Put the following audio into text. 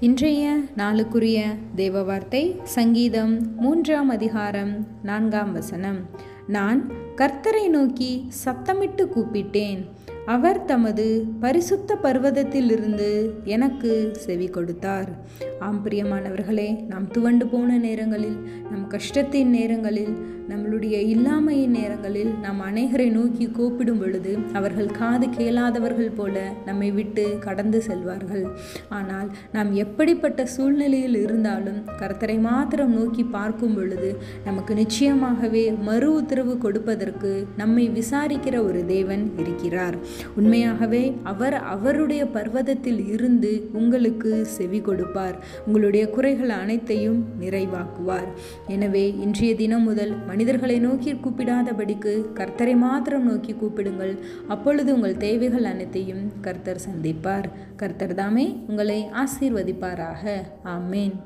இன்றைய நாளுக்குரிய தேவ வார்த்தை சங்கீதம் 3ஆம் அதிகாரம் 4ஆம் வசனம். நான் கர்த்தரை நோக்கி சத்தமிட்டு கூப்பிட்டேன், அவர் தமது பரிசுத்த பர்வதத்திலிருந்து எனக்கு செவி கொடுத்தார். ஆம் பிரியமானவர்களே, நாம் துவண்டு போன நேரங்களில், நம் கஷ்டத்தின் நேரங்களில், நம்மளுடைய இல்லாமையின் நேரங்களில் நாம் அநேகரை நோக்கி கூப்பிடும் பொழுது அவர்கள் காது கேளாதவர்கள் போல நம்மை விட்டு கடந்து செல்வார்கள். ஆனால் நாம் எப்படிப்பட்ட சூழ்நிலையில் இருந்தாலும் கர்த்தரை மாத்திரம் நோக்கி பார்க்கும் பொழுது நமக்கு நிச்சயமாகவே மறு உத்தரவு கொடுப்பதற்கு நம்மை விசாரிக்கிற ஒரு தேவன் இருக்கிறார். உண்மையாகவே அவர் அவருடைய பர்வதத்தில் இருந்து உங்களுக்கு செவி கொடுப்பார், உங்களுடைய குறைகள் அனைத்தையும் நிறைவாக்குவார். எனவே இன்றைய தினம் முதல் மனிதர்களை நோக்கி கூப்பிடாதபடிக்கு கர்த்தரை மாத்திரம் நோக்கி கூப்பிடுங்கள். அப்பொழுது உங்கள் தேவைகள் அனைத்தையும் கர்த்தர் சந்திப்பார். கர்த்தர் தாமே உங்களை ஆசீர்வதிப்பாராக. ஆமேன்.